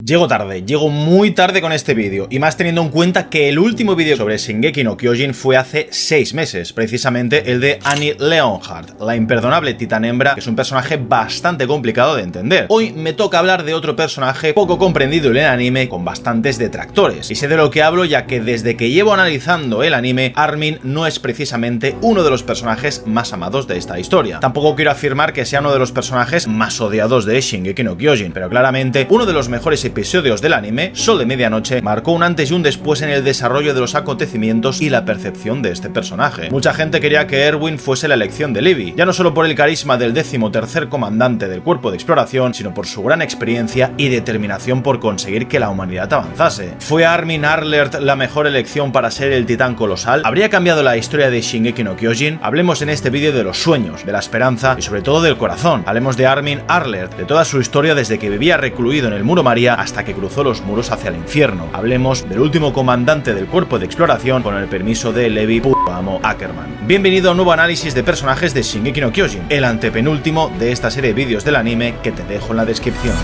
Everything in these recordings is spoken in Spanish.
Llego muy tarde con este vídeo, y más teniendo en cuenta que el último vídeo sobre Shingeki no Kyojin fue hace 6 meses, precisamente el de Annie Leonhardt, la imperdonable titán hembra, que es un personaje bastante complicado de entender. Hoy me toca hablar de otro personaje poco comprendido en el anime, con bastantes detractores, y sé de lo que hablo ya que desde que llevo analizando el anime, Armin no es precisamente uno de los personajes más amados de esta historia. Tampoco quiero afirmar que sea uno de los personajes más odiados de Shingeki no Kyojin, pero claramente uno de los mejores episodios del anime, Sol de Medianoche, marcó un antes y un después en el desarrollo de los acontecimientos y la percepción de este personaje. Mucha gente quería que Erwin fuese la elección de Levi, ya no solo por el carisma del 13º comandante del cuerpo de exploración, sino por su gran experiencia y determinación por conseguir que la humanidad avanzase. ¿Fue Armin Arlert la mejor elección para ser el titán colosal? ¿Habría cambiado la historia de Shingeki no Kyojin? Hablemos en este vídeo de los sueños, de la esperanza y sobre todo del corazón. Hablemos de Armin Arlert, de toda su historia desde que vivía recluido en el Muro María hasta que cruzó los muros hacia el infierno. Hablemos del último comandante del cuerpo de exploración con el permiso de Levi amo Ackerman. Bienvenido a un nuevo análisis de personajes de Shingeki no Kyojin, el antepenúltimo de esta serie de vídeos del anime que te dejo en la descripción.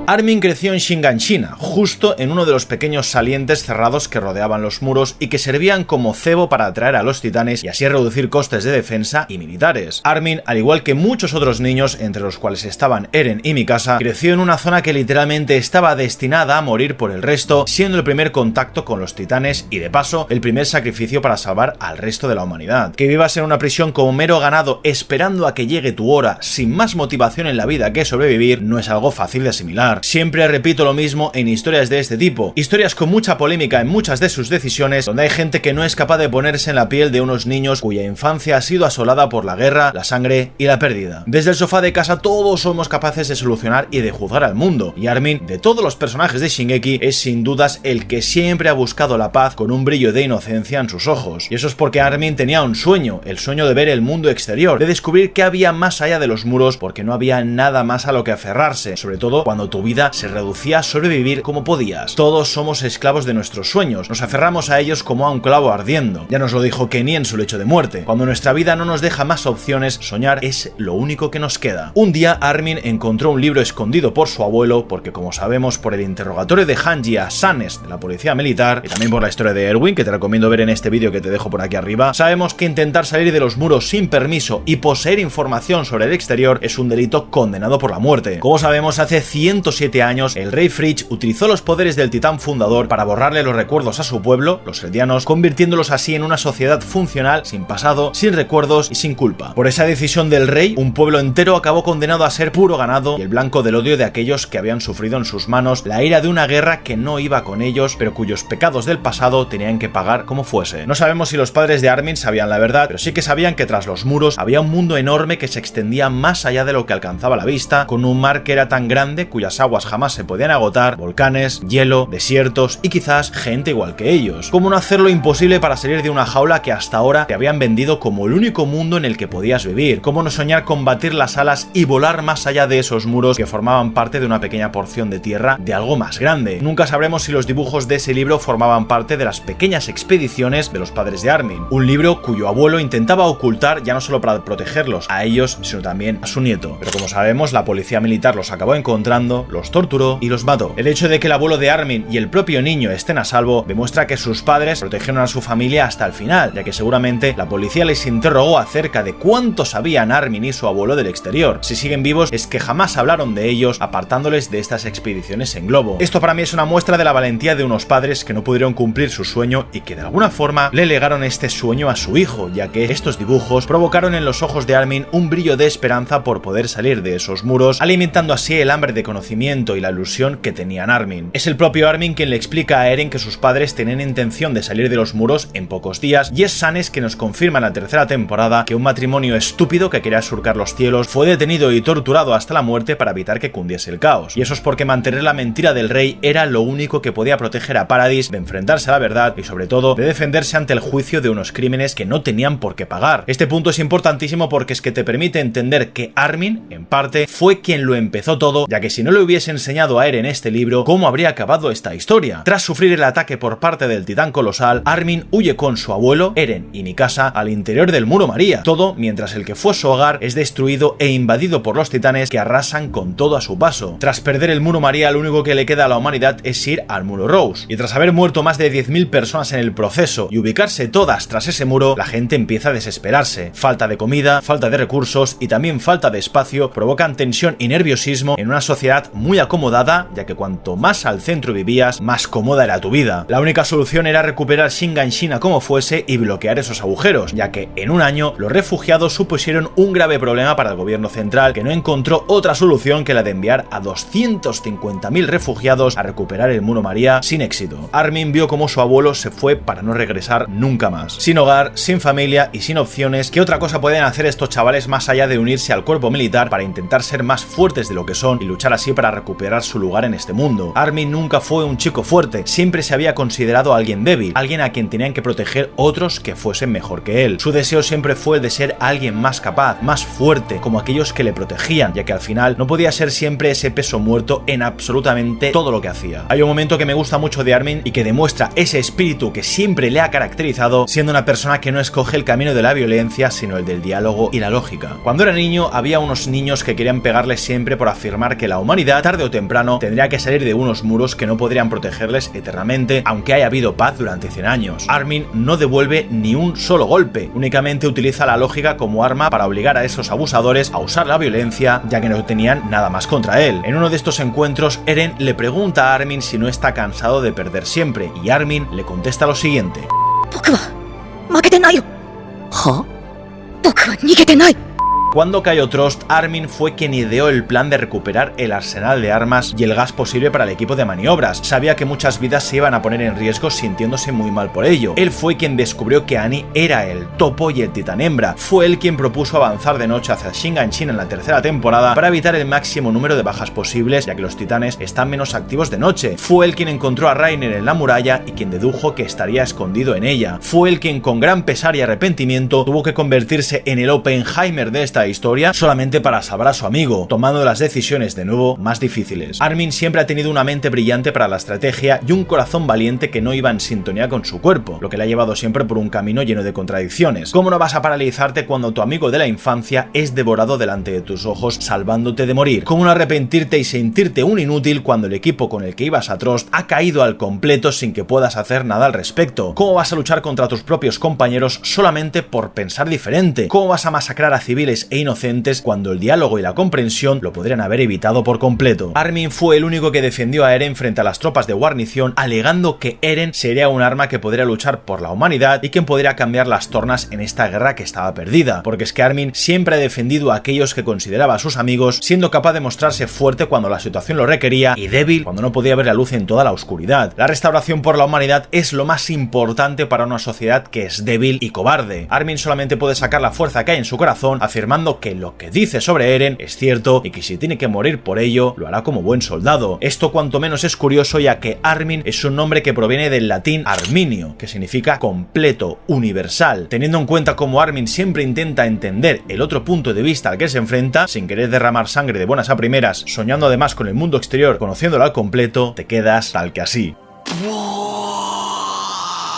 Armin creció en Shiganshina, justo en uno de los pequeños salientes cerrados que rodeaban los muros y que servían como cebo para atraer a los titanes y así reducir costes de defensa y militares. Armin, al igual que muchos otros niños, entre los cuales estaban Eren y Mikasa, creció en una zona que literalmente estaba destinada a morir por el resto, siendo el primer contacto con los titanes y, de paso, el primer sacrificio para salvar al resto de la humanidad. Que vivas en una prisión como mero ganado esperando a que llegue tu hora, sin más motivación en la vida que sobrevivir, no es algo fácil de asimilar. Siempre repito lo mismo en historias de este tipo, historias con mucha polémica en muchas de sus decisiones, donde hay gente que no es capaz de ponerse en la piel de unos niños cuya infancia ha sido asolada por la guerra, la sangre y la pérdida. Desde el sofá de casa todos somos capaces de solucionar y de juzgar al mundo, y Armin, de todos los personajes de Shingeki, es sin dudas el que siempre ha buscado la paz con un brillo de inocencia en sus ojos. Y eso es porque Armin tenía un sueño, el sueño de ver el mundo exterior, de descubrir qué había más allá de los muros, porque no había nada más a lo que aferrarse, sobre todo cuando tu vida se reducía a sobrevivir como podías. Todos somos esclavos de nuestros sueños, nos aferramos a ellos como a un clavo ardiendo. Ya nos lo dijo Kenny en su lecho de muerte. Cuando nuestra vida no nos deja más opciones, soñar es lo único que nos queda. Un día Armin encontró un libro escondido por su abuelo, porque como sabemos por el interrogatorio de Hanji a Sanes de la policía militar, y también por la historia de Erwin, que te recomiendo ver en este vídeo que te dejo por aquí arriba, sabemos que intentar salir de los muros sin permiso y poseer información sobre el exterior es un delito condenado por la muerte. Como sabemos, hace 107 años el rey Fritz utilizó los poderes del titán fundador para borrarle los recuerdos a su pueblo, los eldianos, convirtiéndolos así en una sociedad funcional, sin pasado, sin recuerdos y sin culpa. Por esa decisión del rey, un pueblo entero acabó condenado a ser puro ganado y el blanco del odio de aquellos que habían sufrido en sus manos la ira de una guerra que no iba con ellos, pero cuyos pecados del pasado tenían que pagar como fuese. No sabemos si los padres de Armin sabían la verdad, pero sí que sabían que tras los muros había un mundo enorme que se extendía más allá de lo que alcanzaba la vista, con un mar que era tan grande cuyas aguas jamás se podían agotar, volcanes, hielo, desiertos y quizás gente igual que ellos. ¿Cómo no hacer lo imposible para salir de una jaula que hasta ahora te habían vendido como el único mundo en el que podías vivir? ¿Cómo no soñar con batir las alas y volar más allá de esos muros que formaban parte de una pequeña porción de tierra de algo más grande? Nunca sabremos si los dibujos de ese libro formaban parte de las pequeñas expediciones de los padres de Armin, un libro cuyo abuelo intentaba ocultar ya no solo para protegerlos a ellos, sino también a su nieto. Pero como sabemos, la policía militar los acabó encontrando, los torturó y los mató. El hecho de que el abuelo de Armin y el propio niño estén a salvo demuestra que sus padres protegieron a su familia hasta el final, ya que seguramente la policía les interrogó acerca de cuánto sabían Armin y su abuelo del exterior. Si siguen vivos es que jamás hablaron de ellos, apartándoles de estas expediciones en globo. Esto para mí es una muestra de la valentía de unos padres que no pudieron cumplir su sueño y que de alguna forma le legaron este sueño a su hijo, ya que estos dibujos provocaron en los ojos de Armin un brillo de esperanza por poder salir de esos muros, alimentando así el hambre de conocimiento y la ilusión que tenían Armin. Es el propio Armin quien le explica a Eren que sus padres tenían intención de salir de los muros en pocos días, y es Sanes que nos confirma en la tercera temporada que un matrimonio estúpido que quería surcar los cielos fue detenido y torturado hasta la muerte para evitar que cundiese el caos. Y eso es porque mantener la mentira del rey era lo único que podía proteger a Paradis de enfrentarse a la verdad y sobre todo de defenderse ante el juicio de unos crímenes que no tenían por qué pagar. Este punto es importantísimo porque es que te permite entender que Armin, en parte, fue quien lo empezó todo, ya que si no le hubiera hubiese enseñado a Eren este libro, ¿cómo habría acabado esta historia? Tras sufrir el ataque por parte del titán colosal, Armin huye con su abuelo, Eren y Mikasa al interior del Muro María, todo mientras el que fue su hogar es destruido e invadido por los titanes que arrasan con todo a su paso. Tras perder el Muro María, lo único que le queda a la humanidad es ir al Muro Rose, y tras haber muerto más de 10.000 personas en el proceso y ubicarse todas tras ese muro, la gente empieza a desesperarse. Falta de comida, falta de recursos y también falta de espacio provocan tensión y nerviosismo en una sociedad muy acomodada, ya que cuanto más al centro vivías, más cómoda era tu vida. La única solución era recuperar Shiganshina como fuese y bloquear esos agujeros, ya que en un año los refugiados supusieron un grave problema para el gobierno central, que no encontró otra solución que la de enviar a 250.000 refugiados a recuperar el Muro María sin éxito. Armin vio cómo su abuelo se fue para no regresar nunca más. Sin hogar, sin familia y sin opciones, ¿qué otra cosa pueden hacer estos chavales más allá de unirse al cuerpo militar para intentar ser más fuertes de lo que son y luchar así para recuperar su lugar en este mundo? Armin nunca fue un chico fuerte, siempre se había considerado alguien débil, alguien a quien tenían que proteger otros que fuesen mejor que él. Su deseo siempre fue el de ser alguien más capaz, más fuerte, como aquellos que le protegían, ya que al final no podía ser siempre ese peso muerto en absolutamente todo lo que hacía. Hay un momento que me gusta mucho de Armin y que demuestra ese espíritu que siempre le ha caracterizado, siendo una persona que no escoge el camino de la violencia, sino el del diálogo y la lógica. Cuando era niño, había unos niños que querían pegarle siempre por afirmar que la humanidad, tarde o temprano, tendría que salir de unos muros que no podrían protegerles eternamente, aunque haya habido paz durante 100 años. Armin no devuelve ni un solo golpe, únicamente utiliza la lógica como arma para obligar a esos abusadores a usar la violencia, ya que no tenían nada más contra él. En uno de estos encuentros, Eren le pregunta a Armin si no está cansado de perder siempre, y Armin le contesta lo siguiente: Cuando cayó Trost, Armin fue quien ideó el plan de recuperar el arsenal de armas y el gas posible para el equipo de maniobras. Sabía que muchas vidas se iban a poner en riesgo sintiéndose muy mal por ello. Él fue quien descubrió que Annie era el topo y el titán hembra. Fue él quien propuso avanzar de noche hacia Shiganshina en la tercera temporada para evitar el máximo número de bajas posibles, ya que los titanes están menos activos de noche. Fue él quien encontró a Reiner en la muralla y quien dedujo que estaría escondido en ella. Fue él quien, con gran pesar y arrepentimiento, tuvo que convertirse en el Oppenheimer de esta historia solamente para salvar a su amigo, tomando las decisiones de nuevo más difíciles. Armin siempre ha tenido una mente brillante para la estrategia y un corazón valiente que no iba en sintonía con su cuerpo, lo que le ha llevado siempre por un camino lleno de contradicciones. ¿Cómo no vas a paralizarte cuando tu amigo de la infancia es devorado delante de tus ojos, salvándote de morir? ¿Cómo no arrepentirte y sentirte un inútil cuando el equipo con el que ibas a Trost ha caído al completo sin que puedas hacer nada al respecto? ¿Cómo vas a luchar contra tus propios compañeros solamente por pensar diferente? ¿Cómo vas a masacrar a civiles e inocentes cuando el diálogo y la comprensión lo podrían haber evitado por completo? Armin fue el único que defendió a Eren frente a las tropas de guarnición, alegando que Eren sería un arma que podría luchar por la humanidad y quien podría cambiar las tornas en esta guerra que estaba perdida, porque es que Armin siempre ha defendido a aquellos que consideraba a sus amigos, siendo capaz de mostrarse fuerte cuando la situación lo requería y débil cuando no podía ver la luz en toda la oscuridad. La restauración por la humanidad es lo más importante para una sociedad que es débil y cobarde. Armin solamente puede sacar la fuerza que hay en su corazón, afirmando que lo que dice sobre Eren es cierto y que si tiene que morir por ello, lo hará como buen soldado. Esto cuanto menos es curioso, ya que Armin es un nombre que proviene del latín arminio, que significa completo, universal. Teniendo en cuenta cómo Armin siempre intenta entender el otro punto de vista al que se enfrenta, sin querer derramar sangre de buenas a primeras, soñando además con el mundo exterior, conociéndolo al completo, te quedas tal que así.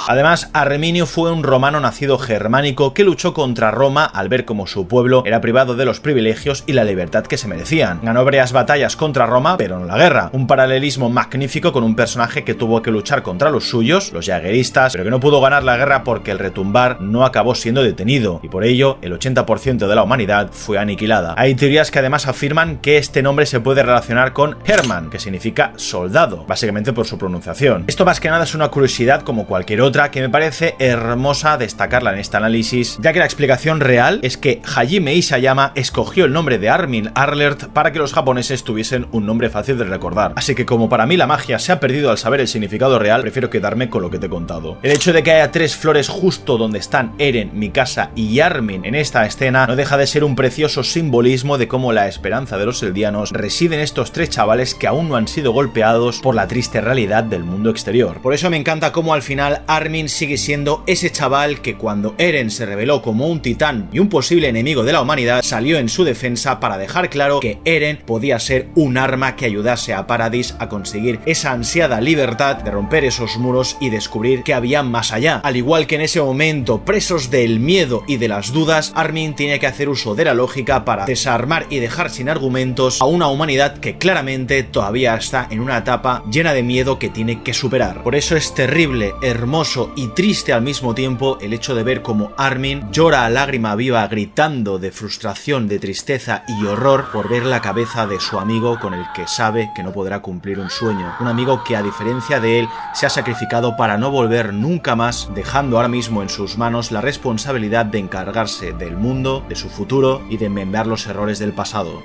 Además, Arminio fue un romano nacido germánico que luchó contra Roma al ver cómo su pueblo era privado de los privilegios y la libertad que se merecían. Ganó varias batallas contra Roma, pero no la guerra. Un paralelismo magnífico con un personaje que tuvo que luchar contra los suyos, los jaegeristas, pero que no pudo ganar la guerra porque el retumbar no acabó siendo detenido, y por ello el 80% de la humanidad fue aniquilada. Hay teorías que además afirman que este nombre se puede relacionar con Hermann, que significa soldado, básicamente por su pronunciación. Esto más que nada es una curiosidad como cualquier otra, que me parece hermosa destacarla en este análisis, ya que la explicación real es que Hajime Isayama escogió el nombre de Armin Arlert para que los japoneses tuviesen un nombre fácil de recordar. Así que como para mí la magia se ha perdido al saber el significado real, prefiero quedarme con lo que te he contado. El hecho de que haya 3 flores justo donde están Eren, Mikasa y Armin en esta escena no deja de ser un precioso simbolismo de cómo la esperanza de los eldianos reside en estos 3 chavales que aún no han sido golpeados por la triste realidad del mundo exterior. Por eso me encanta cómo al final Armin Armin sigue siendo ese chaval que cuando Eren se reveló como un titán y un posible enemigo de la humanidad, salió en su defensa para dejar claro que Eren podía ser un arma que ayudase a Paradis a conseguir esa ansiada libertad de romper esos muros y descubrir que había más allá. Al igual que en ese momento, presos del miedo y de las dudas, Armin tiene que hacer uso de la lógica para desarmar y dejar sin argumentos a una humanidad que claramente todavía está en una etapa llena de miedo que tiene que superar. Por eso es terrible, hermoso y triste al mismo tiempo el hecho de ver cómo Armin llora a lágrima viva gritando de frustración, de tristeza y horror por ver la cabeza de su amigo con el que sabe que no podrá cumplir un sueño. Un amigo que, a diferencia de él, se ha sacrificado para no volver nunca más, dejando ahora mismo en sus manos la responsabilidad de encargarse del mundo, de su futuro y de enmendar los errores del pasado.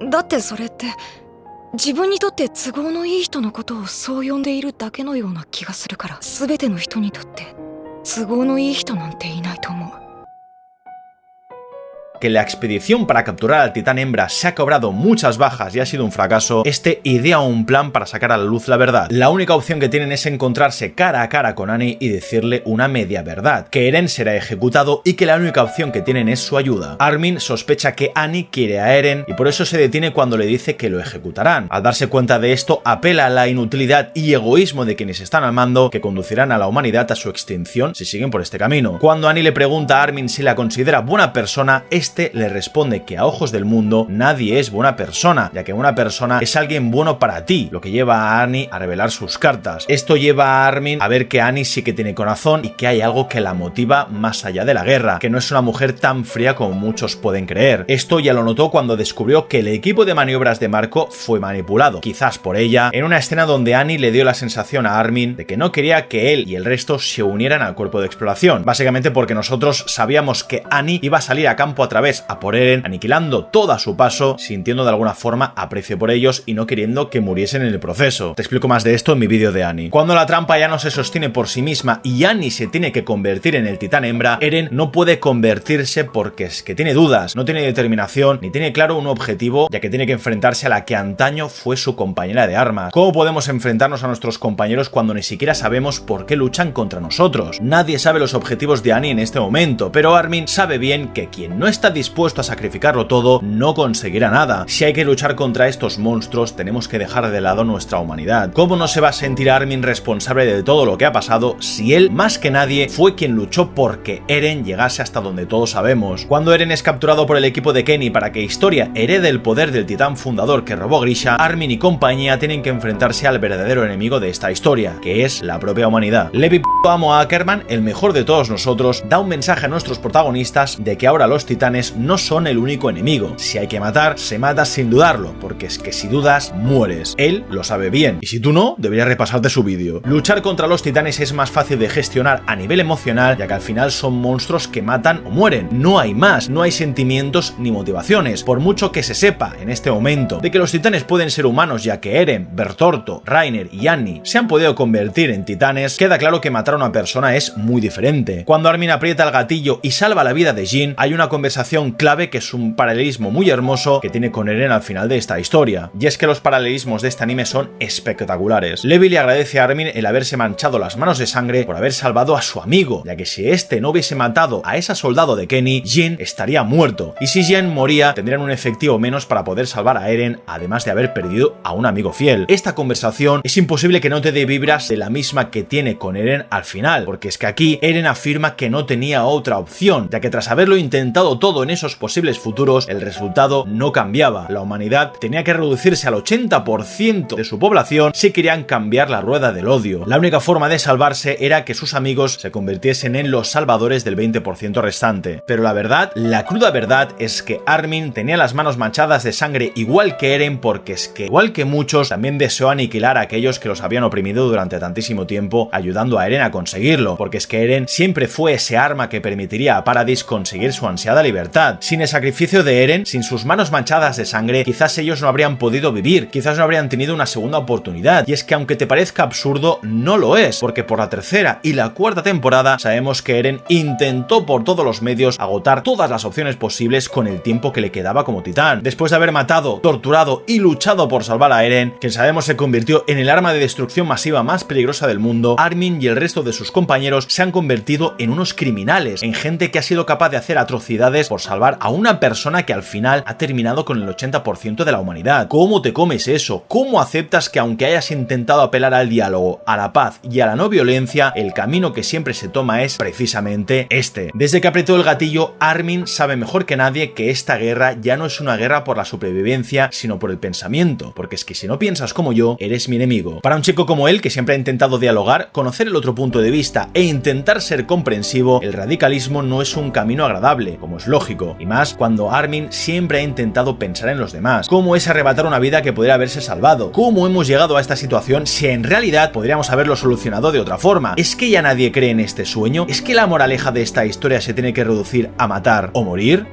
だってそれって自分にとって都合のいい人のことをそう呼んでいるだけのような気がするから、全ての人にとって都合のいい人なんていないと思う。 Que la expedición para capturar al titán hembra se ha cobrado muchas bajas y ha sido un fracaso, este idea un plan para sacar a la luz la verdad. La única opción que tienen es encontrarse cara a cara con Annie y decirle una media verdad, que Eren será ejecutado y que la única opción que tienen es su ayuda. Armin sospecha que Annie quiere a Eren y por eso se detiene cuando le dice que lo ejecutarán. Al darse cuenta de esto, apela a la inutilidad y egoísmo de quienes están al mando, que conducirán a la humanidad a su extinción si siguen por este camino. Cuando Annie le pregunta a Armin si la considera buena persona, este le responde que a ojos del mundo nadie es buena persona, ya que una persona es alguien bueno para ti, lo que lleva a Annie a revelar sus cartas. Esto lleva a Armin a ver que Annie sí que tiene corazón y que hay algo que la motiva más allá de la guerra, que no es una mujer tan fría como muchos pueden creer. Esto ya lo notó cuando descubrió que el equipo de maniobras de Marco fue manipulado, quizás por ella, en una escena donde Annie le dio la sensación a Armin de que no quería que él y el resto se unieran al cuerpo de exploración, básicamente porque nosotros sabíamos que Annie iba a salir a campo a través a por Eren, aniquilando todo a su paso, sintiendo de alguna forma aprecio por ellos y no queriendo que muriesen en el proceso. Te explico más de esto en mi vídeo de Annie. Cuando la trampa ya no se sostiene por sí misma y Annie se tiene que convertir en el titán hembra, Eren no puede convertirse porque es que tiene dudas, no tiene determinación, ni tiene claro un objetivo, ya que tiene que enfrentarse a la que antaño fue su compañera de armas. ¿Cómo podemos enfrentarnos a nuestros compañeros cuando ni siquiera sabemos por qué luchan contra nosotros? Nadie sabe los objetivos de Annie en este momento, pero Armin sabe bien que quien no está dispuesto a sacrificarlo todo no conseguirá nada. Si hay que luchar contra estos monstruos, tenemos que dejar de lado nuestra humanidad. ¿Cómo no se va a sentir Armin responsable de todo lo que ha pasado si él, más que nadie, fue quien luchó porque Eren llegase hasta donde todos sabemos? Cuando Eren es capturado por el equipo de Kenny para que Historia herede el poder del titán fundador que robó Grisha, Armin y compañía tienen que enfrentarse al verdadero enemigo de esta historia, que es la propia humanidad. Levi amo a Ackerman, el mejor de todos nosotros, da un mensaje a nuestros protagonistas de que ahora los titanes no son el único enemigo. Si hay que matar, se mata sin dudarlo, porque es que si dudas, mueres. Él lo sabe bien, y si tú no, deberías repasarte su vídeo. Luchar contra los titanes es más fácil de gestionar a nivel emocional, ya que al final son monstruos que matan o mueren. No hay más, no hay sentimientos ni motivaciones. Por mucho que se sepa en este momento de que los titanes pueden ser humanos, ya que Eren, Bertorto, Reiner y Annie se han podido convertir en titanes, queda claro que matar a una persona es muy diferente. Cuando Armin aprieta el gatillo y salva la vida de Jin, hay una conversación clave que es un paralelismo muy hermoso que tiene con Eren al final de esta historia. Y es que los paralelismos de este anime son espectaculares. Levi le agradece a Armin el haberse manchado las manos de sangre por haber salvado a su amigo, ya que si este no hubiese matado a esa soldado de Kenny, Jin estaría muerto. Y si Jin moría, tendrían un efectivo menos para poder salvar a Eren, además de haber perdido a un amigo fiel. Esta conversación es imposible que no te dé vibras de la misma que tiene con Eren al final, porque es que aquí Eren afirma que no tenía otra opción, ya que tras haberlo intentado todo en esos posibles futuros, el resultado no cambiaba. La humanidad tenía que reducirse al 80% de su población si querían cambiar la rueda del odio. La única forma de salvarse era que sus amigos se convirtiesen en los salvadores del 20% restante. Pero la verdad, la cruda verdad, es que Armin tenía las manos manchadas de sangre igual que Eren, porque es que, igual que muchos, también deseó aniquilar a aquellos que los habían oprimido durante tantísimo tiempo, ayudando a Eren a conseguirlo, porque es que Eren siempre fue ese arma que permitiría a Paradis conseguir su ansiada libertad. libertad. Sin el sacrificio de Eren, sin sus manos manchadas de sangre, quizás ellos no habrían podido vivir, quizás no habrían tenido una segunda oportunidad. Y es que aunque te parezca absurdo, no lo es, porque por la tercera y la cuarta temporada sabemos que Eren intentó por todos los medios agotar todas las opciones posibles con el tiempo que le quedaba como titán. Después de haber matado, torturado y luchado por salvar a Eren, quien sabemos se convirtió en el arma de destrucción masiva más peligrosa del mundo, Armin y el resto de sus compañeros se han convertido en unos criminales, en gente que ha sido capaz de hacer atrocidades por salvar a una persona que al final ha terminado con el 80% de la humanidad. ¿Cómo te comes eso? ¿Cómo aceptas que aunque hayas intentado apelar al diálogo, a la paz y a la no violencia, el camino que siempre se toma es precisamente este? Desde que apretó el gatillo, Armin sabe mejor que nadie que esta guerra ya no es una guerra por la supervivencia, sino por el pensamiento, porque es que si no piensas como yo, eres mi enemigo. Para un chico como él, que siempre ha intentado dialogar, conocer el otro punto de vista e intentar ser comprensivo, el radicalismo no es un camino agradable, como es lógico, y más cuando Armin siempre ha intentado pensar en los demás. ¿Cómo es arrebatar una vida que podría haberse salvado? ¿Cómo hemos llegado a esta situación si en realidad podríamos haberlo solucionado de otra forma? ¿Es que ya nadie cree en este sueño? ¿Es que la moraleja de esta historia se tiene que reducir a matar o morir?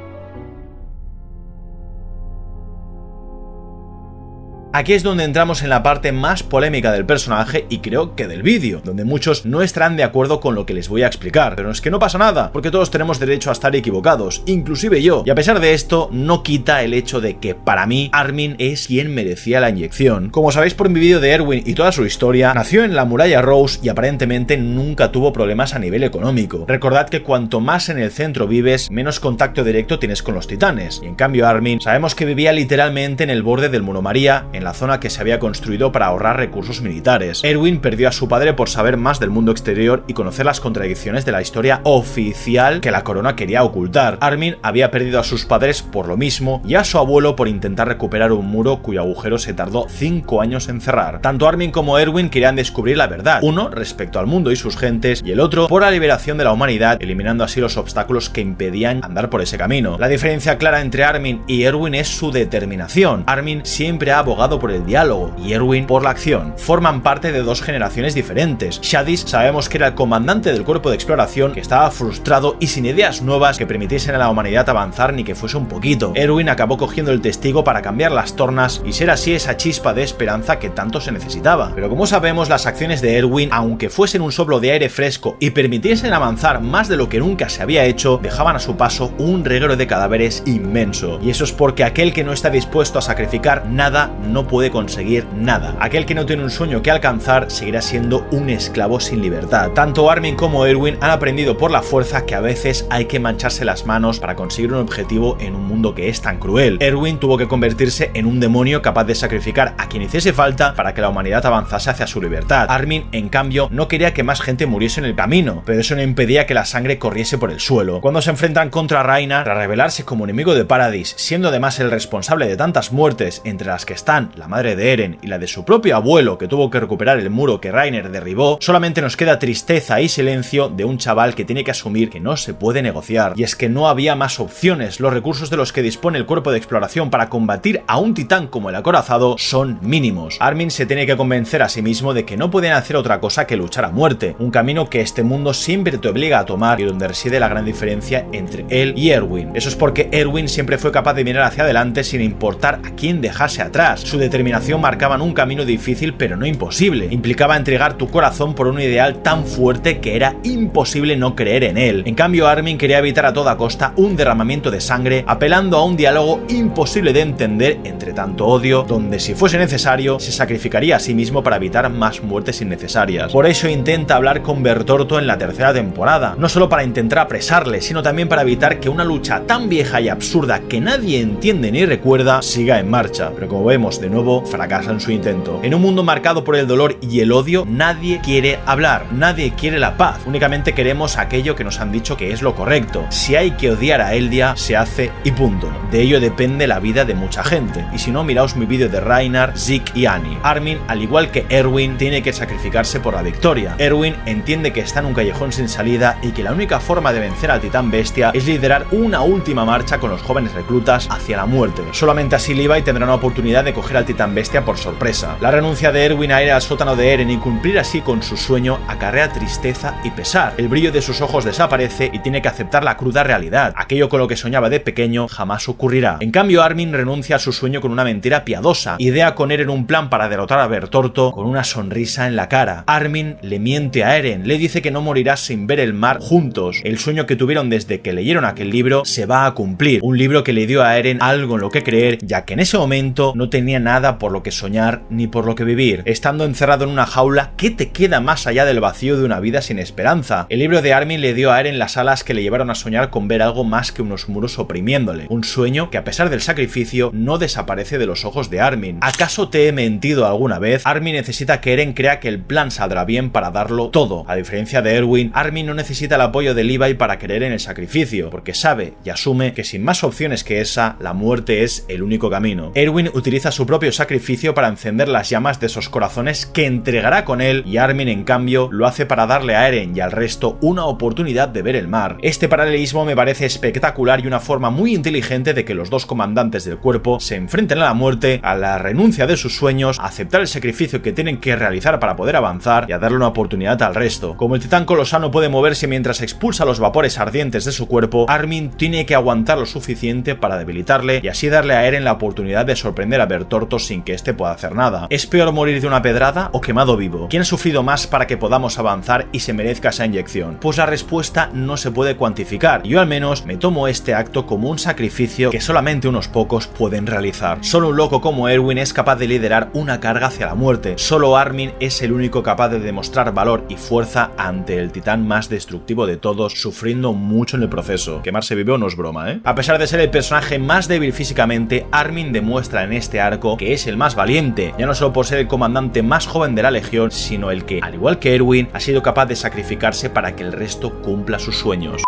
Aquí es donde entramos en la parte más polémica del personaje y creo que del vídeo, donde muchos no estarán de acuerdo con lo que les voy a explicar, pero es que no pasa nada, porque todos tenemos derecho a estar equivocados, inclusive yo, y a pesar de esto, no quita el hecho de que para mí Armin es quien merecía la inyección. Como sabéis por mi vídeo de Erwin y toda su historia, nació en la muralla Rose y aparentemente nunca tuvo problemas a nivel económico. Recordad que cuanto más en el centro vives, menos contacto directo tienes con los titanes, y en cambio Armin sabemos que vivía literalmente en el borde del Muro María, en la zona que se había construido para ahorrar recursos militares. Erwin perdió a su padre por saber más del mundo exterior y conocer las contradicciones de la historia oficial que la corona quería ocultar. Armin había perdido a sus padres por lo mismo y a su abuelo por intentar recuperar un muro cuyo agujero se tardó 5 años en cerrar. Tanto Armin como Erwin querían descubrir la verdad, uno respecto al mundo y sus gentes y el otro por la liberación de la humanidad, eliminando así los obstáculos que impedían andar por ese camino. La diferencia clara entre Armin y Erwin es su determinación. Armin siempre ha abogado por el diálogo y Erwin por la acción. Forman parte de dos generaciones diferentes. Shadis sabemos que era el comandante del cuerpo de exploración que estaba frustrado y sin ideas nuevas que permitiesen a la humanidad avanzar ni que fuese un poquito. Erwin acabó cogiendo el testigo para cambiar las tornas y ser así esa chispa de esperanza que tanto se necesitaba. Pero como sabemos, las acciones de Erwin, aunque fuesen un soplo de aire fresco y permitiesen avanzar más de lo que nunca se había hecho, dejaban a su paso un reguero de cadáveres inmenso. Y eso es porque aquel que no está dispuesto a sacrificar nada no puede conseguir nada. Aquel que no tiene un sueño que alcanzar seguirá siendo un esclavo sin libertad. Tanto Armin como Erwin han aprendido por la fuerza que a veces hay que mancharse las manos para conseguir un objetivo en un mundo que es tan cruel. Erwin tuvo que convertirse en un demonio capaz de sacrificar a quien hiciese falta para que la humanidad avanzase hacia su libertad. Armin, en cambio, no quería que más gente muriese en el camino, pero eso no impedía que la sangre corriese por el suelo. Cuando se enfrentan contra Ragnar, tras revelarse como enemigo de Paradis, siendo además el responsable de tantas muertes, entre las que están la madre de Eren y la de su propio abuelo que tuvo que recuperar el muro que Ragnar derribó, solamente nos queda tristeza y silencio de un chaval que tiene que asumir que no se puede negociar. Y es que no había más opciones. Los recursos de los que dispone el cuerpo de exploración para combatir a un titán como el acorazado son mínimos. Armin se tiene que convencer a sí mismo de que no pueden hacer otra cosa que luchar a muerte, un camino que este mundo siempre te obliga a tomar y donde reside la gran diferencia entre él y Erwin. Eso es porque Erwin siempre fue capaz de mirar hacia adelante sin importar a quién dejase atrás. Su determinación marcaban un camino difícil pero no imposible. Implicaba entregar tu corazón por un ideal tan fuerte que era imposible no creer en él. En cambio, Armin quería evitar a toda costa un derramamiento de sangre, apelando a un diálogo imposible de entender entre tanto odio, donde si fuese necesario se sacrificaría a sí mismo para evitar más muertes innecesarias. Por eso intenta hablar con Bertorto en la tercera temporada, no solo para intentar apresarle, sino también para evitar que una lucha tan vieja y absurda que nadie entiende ni recuerda siga en marcha. Pero como vemos, de nuevo fracasa en su intento. En un mundo marcado por el dolor y el odio, nadie quiere hablar, nadie quiere la paz, únicamente queremos aquello que nos han dicho que es lo correcto. Si hay que odiar a Eldia, se hace y punto. De ello depende la vida de mucha gente, y si no, miraos mi vídeo de Ragnar, Zeke y Annie. Armin, al igual que Erwin, tiene que sacrificarse por la victoria. Erwin entiende que está en un callejón sin salida y que la única forma de vencer al titán bestia es liderar una última marcha con los jóvenes reclutas hacia la muerte. Solamente así Levi tendrá una oportunidad de coger al titán bestia por sorpresa. La renuncia de Erwin a ir al sótano de Eren y cumplir así con su sueño acarrea tristeza y pesar. El brillo de sus ojos desaparece y tiene que aceptar la cruda realidad. Aquello con lo que soñaba de pequeño jamás ocurrirá. En cambio, Armin renuncia a su sueño con una mentira piadosa. Idea con Eren un plan para derrotar a Bertorto con una sonrisa en la cara. Armin le miente a Eren, le dice que no morirá sin ver el mar juntos. El sueño que tuvieron desde que leyeron aquel libro se va a cumplir. Un libro que le dio a Eren algo en lo que creer, ya que en ese momento no tenía nada por lo que soñar ni por lo que vivir. Estando encerrado en una jaula, ¿qué te queda más allá del vacío de una vida sin esperanza? El libro de Armin le dio a Eren las alas que le llevaron a soñar con ver algo más que unos muros oprimiéndole. Un sueño que, a pesar del sacrificio, no desaparece de los ojos de Armin. ¿Acaso te he mentido alguna vez? Armin necesita que Eren crea que el plan saldrá bien para darlo todo. A diferencia de Erwin, Armin no necesita el apoyo de Levi para creer en el sacrificio, porque sabe y asume que sin más opciones que esa, la muerte es el único camino. Erwin utiliza su propio sacrificio para encender las llamas de esos corazones que entregará con él, y Armin, en cambio, lo hace para darle a Eren y al resto una oportunidad de ver el mar. Este paralelismo me parece espectacular y una forma muy inteligente de que los dos comandantes del cuerpo se enfrenten a la muerte, a la renuncia de sus sueños, a aceptar el sacrificio que tienen que realizar para poder avanzar y a darle una oportunidad al resto. Como el titán colosal no puede moverse mientras expulsa los vapores ardientes de su cuerpo, Armin tiene que aguantar lo suficiente para debilitarle y así darle a Eren la oportunidad de sorprender a Bertorto sin que éste pueda hacer nada. ¿Es peor morir de una pedrada o quemado vivo? ¿Quién ha sufrido más para que podamos avanzar y se merezca esa inyección? Pues la respuesta no se puede cuantificar. Yo al menos me tomo este acto como un sacrificio que solamente unos pocos pueden realizar. Solo un loco como Erwin es capaz de liderar una carga hacia la muerte. Solo Armin es el único capaz de demostrar valor y fuerza ante el titán más destructivo de todos, sufriendo mucho en el proceso. Quemarse vivo no es broma, ¿eh? A pesar de ser el personaje más débil físicamente, Armin demuestra en este arco que es el más valiente, ya no solo por ser el comandante más joven de la legión, sino el que, al igual que Erwin, ha sido capaz de sacrificarse para que el resto cumpla sus sueños.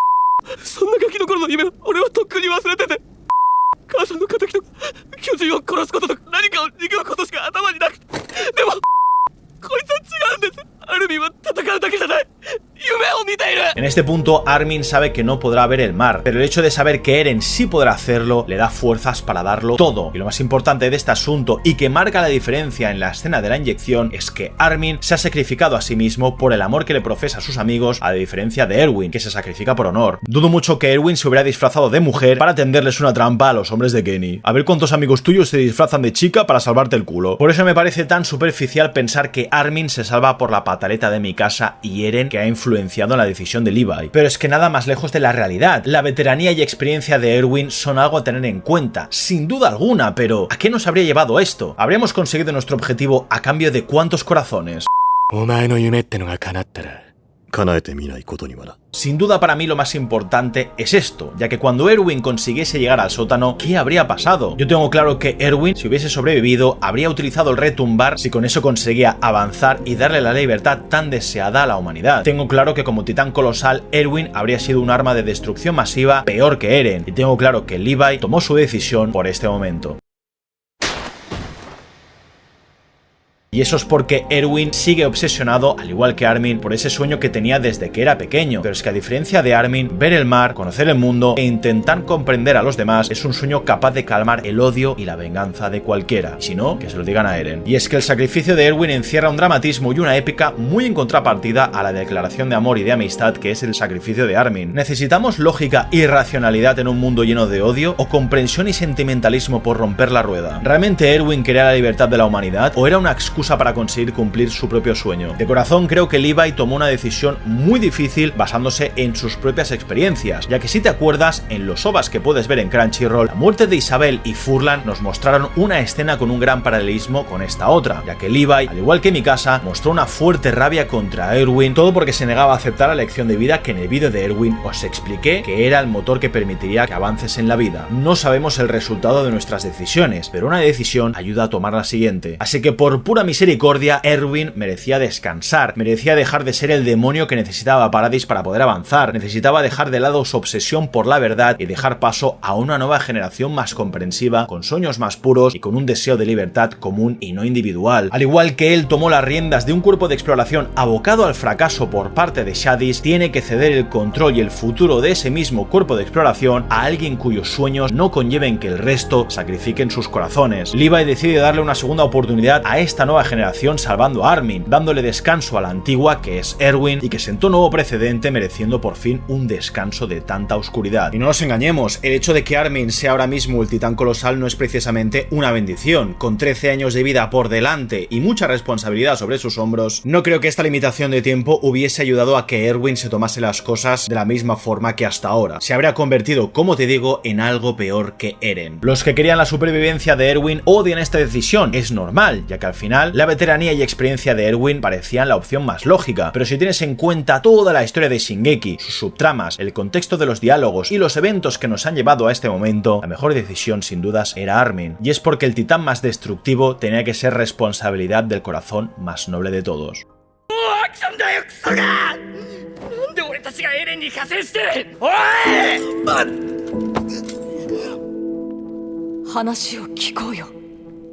En este punto, Armin sabe que no podrá ver el mar, pero el hecho de saber que Eren sí podrá hacerlo le da fuerzas para darlo todo. Y lo más importante de este asunto, y que marca la diferencia en la escena de la inyección, es que Armin se ha sacrificado a sí mismo por el amor que le profesa a sus amigos, a diferencia de Erwin, que se sacrifica por honor. Dudo mucho que Erwin se hubiera disfrazado de mujer para tenderles una trampa a los hombres de Kenny. A ver cuántos amigos tuyos se disfrazan de chica para salvarte el culo. Por eso me parece tan superficial pensar que Armin se salva por la pataleta de Mikasa y Eren, que ha influenciado en la decisión de Levi. Pero es que nada más lejos de la realidad. La veteranía y experiencia de Erwin son algo a tener en cuenta, sin duda alguna, pero ¿a qué nos habría llevado esto? ¿Habríamos conseguido nuestro objetivo a cambio de cuántos corazones? Sin duda, para mí lo más importante es esto, ya que cuando Erwin consiguiese llegar al sótano, ¿qué habría pasado? Yo tengo claro que Erwin, si hubiese sobrevivido, habría utilizado el retumbar si con eso conseguía avanzar y darle la libertad tan deseada a la humanidad. Tengo claro que como titán colosal, Erwin habría sido un arma de destrucción masiva peor que Eren, y tengo claro que Levi tomó su decisión por este momento. Y eso es porque Erwin sigue obsesionado, al igual que Armin, por ese sueño que tenía desde que era pequeño. Pero es que a diferencia de Armin, ver el mar, conocer el mundo e intentar comprender a los demás es un sueño capaz de calmar el odio y la venganza de cualquiera. Y si no, que se lo digan a Eren. Y es que el sacrificio de Erwin encierra un dramatismo y una épica muy en contrapartida a la declaración de amor y de amistad que es el sacrificio de Armin. ¿Necesitamos lógica y racionalidad en un mundo lleno de odio o comprensión y sentimentalismo por romper la rueda? ¿Realmente Erwin quería la libertad de la humanidad o era una excusa para conseguir cumplir su propio sueño? De corazón creo que Levi tomó una decisión muy difícil basándose en sus propias experiencias, ya que si te acuerdas, en los OVAs que puedes ver en Crunchyroll, la muerte de Isabel y Furlan nos mostraron una escena con un gran paralelismo con esta otra, ya que Levi, al igual que Mikasa, mostró una fuerte rabia contra Erwin, todo porque se negaba a aceptar la lección de vida que en el vídeo de Erwin os expliqué que era el motor que permitiría que avances en la vida. No sabemos el resultado de nuestras decisiones, pero una decisión ayuda a tomar la siguiente, así que por pura misericordia, Erwin merecía descansar, merecía dejar de ser el demonio que necesitaba Paradis para poder avanzar, necesitaba dejar de lado su obsesión por la verdad y dejar paso a una nueva generación más comprensiva, con sueños más puros y con un deseo de libertad común y no individual. Al igual que él tomó las riendas de un cuerpo de exploración abocado al fracaso por parte de Shadis, tiene que ceder el control y el futuro de ese mismo cuerpo de exploración a alguien cuyos sueños no conlleven que el resto sacrifiquen sus corazones. Levi decide darle una segunda oportunidad a esta nueva generación salvando a Armin, dándole descanso a la antigua, que es Erwin, y que sentó nuevo precedente, mereciendo por fin un descanso de tanta oscuridad. Y no nos engañemos, el hecho de que Armin sea ahora mismo el titán colosal no es precisamente una bendición. Con 13 años de vida por delante y mucha responsabilidad sobre sus hombros, no creo que esta limitación de tiempo hubiese ayudado a que Erwin se tomase las cosas de la misma forma que hasta ahora. Se habría convertido, como te digo, en algo peor que Eren. Los que querían la supervivencia de Erwin odian esta decisión, es normal, ya que al final la veteranía y experiencia de Erwin parecían la opción más lógica, pero si tienes en cuenta toda la historia de Shingeki, sus subtramas, el contexto de los diálogos y los eventos que nos han llevado a este momento, la mejor decisión sin dudas era Armin, y es porque el titán más destructivo tenía que ser responsabilidad del corazón más noble de todos. 話を聞こうよ、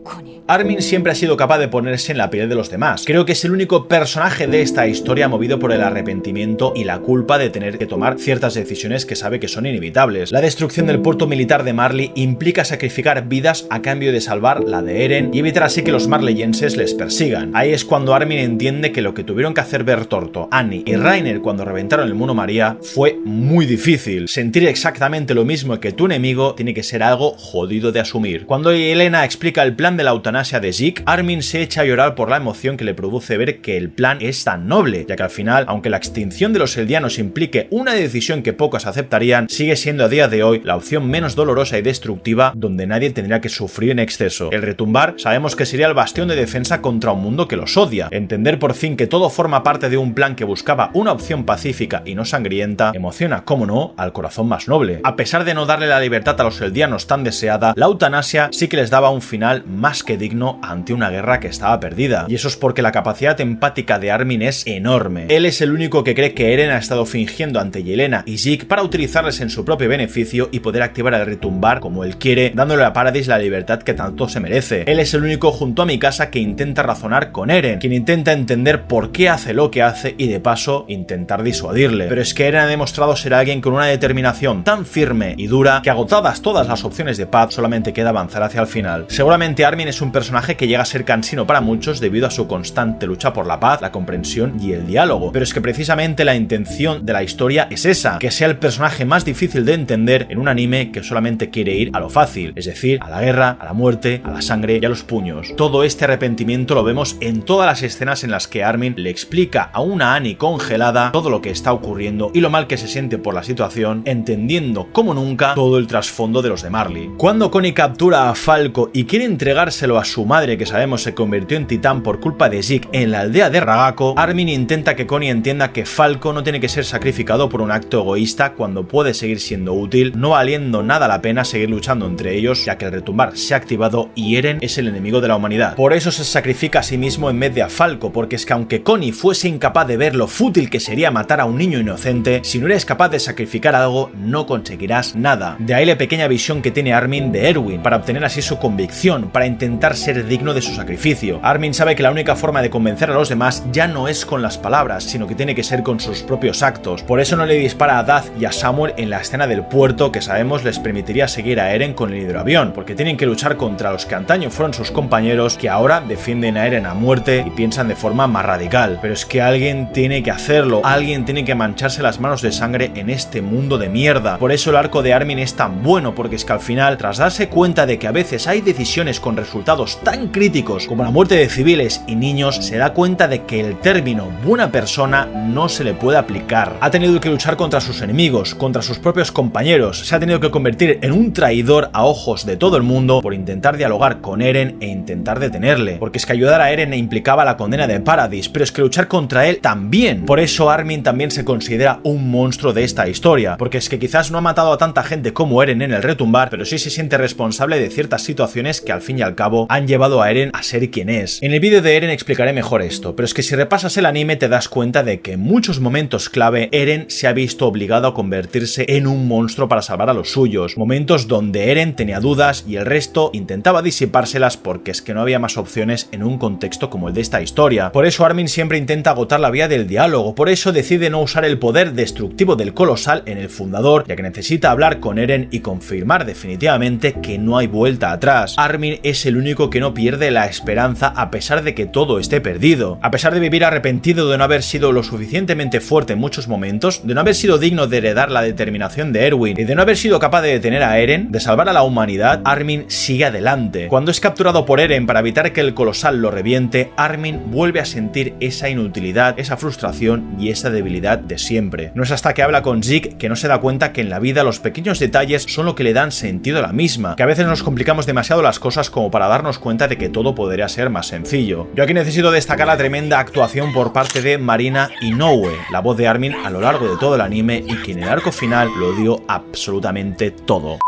コニー。 Armin siempre ha sido capaz de ponerse en la piel de los demás. Creo que es el único personaje de esta historia movido por el arrepentimiento y la culpa de tener que tomar ciertas decisiones que sabe que son inevitables. La destrucción del puerto militar de Marley implica sacrificar vidas a cambio de salvar la de Eren y evitar así que los marleyenses les persigan. Ahí es cuando Armin entiende que lo que tuvieron que hacer Bertorto, Annie y Reiner cuando reventaron el Mundo María fue muy difícil. Sentir exactamente lo mismo que tu enemigo tiene que ser algo jodido de asumir. Cuando Elena explica el plan de la eutanasia de Zeke, Armin se echa a llorar por la emoción que le produce ver que el plan es tan noble, ya que al final, aunque la extinción de los eldianos implique una decisión que pocos aceptarían, sigue siendo a día de hoy la opción menos dolorosa y destructiva donde nadie tendría que sufrir en exceso. El retumbar sabemos que sería el bastión de defensa contra un mundo que los odia. Entender por fin que todo forma parte de un plan que buscaba una opción pacífica y no sangrienta emociona, como no, al corazón más noble. A pesar de no darle la libertad a los eldianos tan deseada, la eutanasia sí que les daba un final más que digno ante una guerra que estaba perdida, y eso es porque la capacidad empática de Armin es enorme. Él es el único que cree que Eren ha estado fingiendo ante Yelena y Zeke para utilizarles en su propio beneficio y poder activar el retumbar como él quiere, dándole a Paradis la libertad que tanto se merece. Él es el único junto a Mikasa que intenta razonar con Eren, quien intenta entender por qué hace lo que hace y de paso intentar disuadirle. Pero es que Eren ha demostrado ser alguien con una determinación tan firme y dura que, agotadas todas las opciones de paz, solamente queda avanzar hacia el final. Seguramente Armin es un personaje que llega a ser cansino para muchos debido a su constante lucha por la paz, la comprensión y el diálogo, pero es que precisamente la intención de la historia es esa, que sea el personaje más difícil de entender en un anime que solamente quiere ir a lo fácil, es decir, a la guerra, a la muerte, a la sangre y a los puños. Todo este arrepentimiento lo vemos en todas las escenas en las que Armin le explica a una Annie congelada todo lo que está ocurriendo y lo mal que se siente por la situación, entendiendo como nunca todo el trasfondo de los de Marley. Cuando Connie captura a Falco y quiere entregárselo a su madre, que sabemos se convirtió en titán por culpa de Zeke en la aldea de Ragako, Armin intenta que Connie entienda que Falco no tiene que ser sacrificado por un acto egoísta cuando puede seguir siendo útil, no valiendo nada la pena seguir luchando entre ellos, ya que el retumbar se ha activado y Eren es el enemigo de la humanidad. Por eso se sacrifica a sí mismo en vez de a Falco, porque es que aunque Connie fuese incapaz de ver lo fútil que sería matar a un niño inocente, si no eres capaz de sacrificar algo, no conseguirás nada. De ahí la pequeña visión que tiene Armin de Erwin, para obtener así su convicción, para intentar ser digno de su sacrificio. Armin sabe que la única forma de convencer a los demás ya no es con las palabras, sino que tiene que ser con sus propios actos. Por eso no le dispara a Daz y a Samuel en la escena del puerto, que sabemos les permitiría seguir a Eren con el hidroavión, porque tienen que luchar contra los que antaño fueron sus compañeros, que ahora defienden a Eren a muerte y piensan de forma más radical. Pero es que alguien tiene que hacerlo, alguien tiene que mancharse las manos de sangre en este mundo de mierda. Por eso el arco de Armin es tan bueno, porque es que al final, tras darse cuenta de que a veces hay decisiones con resultados tan críticos como la muerte de civiles y niños, se da cuenta de que el término buena persona no se le puede aplicar. Ha tenido que luchar contra sus enemigos, contra sus propios compañeros, se ha tenido que convertir en un traidor a ojos de todo el mundo por intentar dialogar con Eren e intentar detenerle, porque es que ayudar a Eren implicaba la condena de Paradis, pero es que luchar contra él también. Por eso Armin también se considera un monstruo de esta historia, porque es que quizás no ha matado a tanta gente como Eren en el retumbar, pero sí se siente responsable de ciertas situaciones que al fin y al al cabo han llevado a Eren a ser quien es. En el vídeo de Eren explicaré mejor esto, pero es que si repasas el anime te das cuenta de que en muchos momentos clave Eren se ha visto obligado a convertirse en un monstruo para salvar a los suyos, momentos donde Eren tenía dudas y el resto intentaba disipárselas porque es que no había más opciones en un contexto como el de esta historia. Por eso Armin siempre intenta agotar la vía del diálogo, por eso decide no usar el poder destructivo del colosal en el fundador, ya que necesita hablar con Eren y confirmar definitivamente que no hay vuelta atrás. Armin es el único que no pierde la esperanza a pesar de que todo esté perdido, a pesar de vivir arrepentido de no haber sido lo suficientemente fuerte en muchos momentos, de no haber sido digno de heredar la determinación de Erwin y de no haber sido capaz de detener a Eren, de salvar a la humanidad. Armin sigue adelante. Cuando es capturado por Eren para evitar que el colosal lo reviente, Armin vuelve a sentir esa inutilidad, esa frustración y esa debilidad de siempre. No es hasta que habla con Zeke que no se da cuenta que en la vida los pequeños detalles son lo que le dan sentido a la misma, que a veces nos complicamos demasiado las cosas como para darnos cuenta de que todo podría ser más sencillo. Yo aquí necesito destacar la tremenda actuación por parte de Marina Inoue, la voz de Armin a lo largo de todo el anime y que en el arco final lo dio absolutamente todo.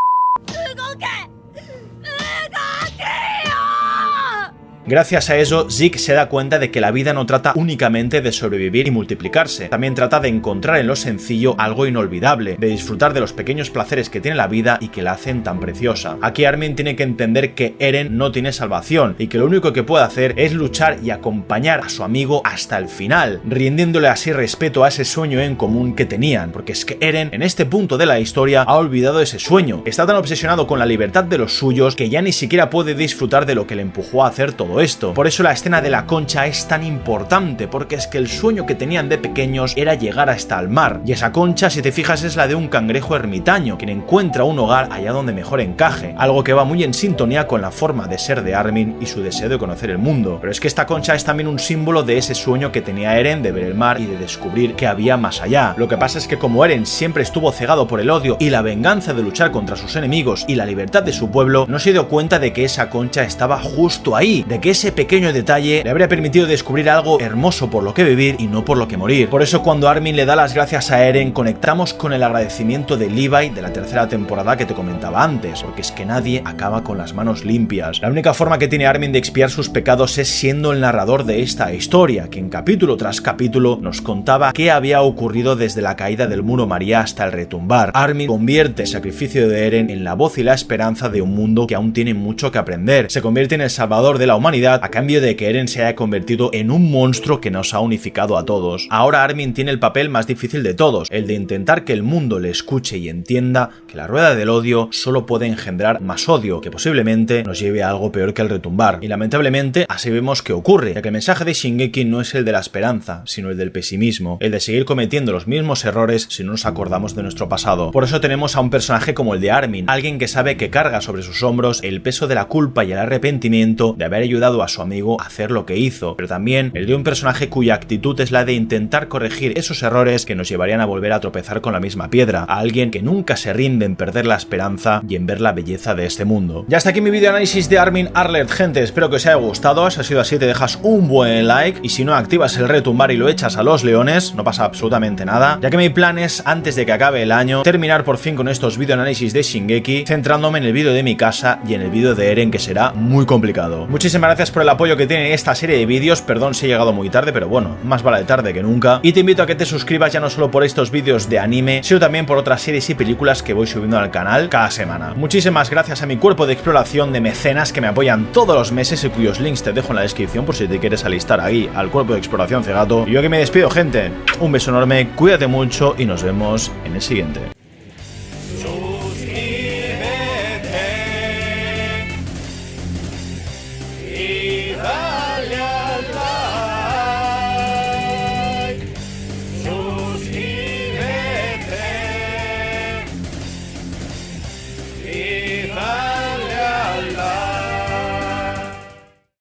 Gracias a eso, Zeke se da cuenta de que la vida no trata únicamente de sobrevivir y multiplicarse, también trata de encontrar en lo sencillo algo inolvidable, de disfrutar de los pequeños placeres que tiene la vida y que la hacen tan preciosa. Aquí Armin tiene que entender que Eren no tiene salvación y que lo único que puede hacer es luchar y acompañar a su amigo hasta el final, rindiéndole así respeto a ese sueño en común que tenían, porque es que Eren en este punto de la historia ha olvidado ese sueño, está tan obsesionado con la libertad de los suyos que ya ni siquiera puede disfrutar de lo que le empujó a hacer todo esto. Por eso la escena de la concha es tan importante, porque es que el sueño que tenían de pequeños era llegar hasta el mar, y esa concha, si te fijas, es la de un cangrejo ermitaño, quien encuentra un hogar allá donde mejor encaje, algo que va muy en sintonía con la forma de ser de Armin y su deseo de conocer el mundo. Pero es que esta concha es también un símbolo de ese sueño que tenía Eren de ver el mar y de descubrir que había más allá. Lo que pasa es que como Eren siempre estuvo cegado por el odio y la venganza de luchar contra sus enemigos y la libertad de su pueblo, no se dio cuenta de que esa concha estaba justo ahí, de que ese pequeño detalle le habría permitido descubrir algo hermoso por lo que vivir y no por lo que morir. Por eso cuando Armin le da las gracias a Eren, conectamos con el agradecimiento de Levi de la tercera temporada que te comentaba antes, porque es que nadie acaba con las manos limpias. La única forma que tiene Armin de expiar sus pecados es siendo el narrador de esta historia, que en capítulo tras capítulo nos contaba qué había ocurrido desde la caída del muro María hasta el retumbar. Armin convierte el sacrificio de Eren en la voz y la esperanza de un mundo que aún tiene mucho que aprender. Se convierte en el salvador de la humanidad a cambio de que Eren se haya convertido en un monstruo que nos ha unificado a todos. Ahora Armin tiene el papel más difícil de todos, el de intentar que el mundo le escuche y entienda que la rueda del odio solo puede engendrar más odio, que posiblemente nos lleve a algo peor que el retumbar. Y lamentablemente así vemos que ocurre, ya que el mensaje de Shingeki no es el de la esperanza, sino el del pesimismo, el de seguir cometiendo los mismos errores si no nos acordamos de nuestro pasado. Por eso tenemos a un personaje como el de Armin, alguien que sabe que carga sobre sus hombros el peso de la culpa y el arrepentimiento de haber ayudado a su amigo a hacer lo que hizo, pero también el de un personaje cuya actitud es la de intentar corregir esos errores que nos llevarían a volver a tropezar con la misma piedra, a alguien que nunca se rinde en perder la esperanza y en ver la belleza de este mundo. Ya está aquí mi video análisis de Armin Arlert, gente, espero que os haya gustado. Si ha sido así te dejas un buen like y si no activas el retumbar y lo echas a los leones, no pasa absolutamente nada, ya que mi plan es, antes de que acabe el año, terminar por fin con estos video análisis de Shingeki, centrándome en el vídeo de mi casa y en el vídeo de Eren, que será muy complicado. Muchísimas gracias por el apoyo que tiene esta serie de vídeos, perdón si he llegado muy tarde, pero bueno, más vale tarde que nunca, y te invito a que te suscribas ya no solo por estos vídeos de anime, sino también por otras series y películas que voy subiendo al canal cada semana. Muchísimas gracias a mi cuerpo de exploración de mecenas que me apoyan todos los meses y cuyos links te dejo en la descripción por si te quieres alistar ahí al cuerpo de exploración Cegato. Y yo que me despido, gente, un beso enorme, cuídate mucho y nos vemos en el siguiente.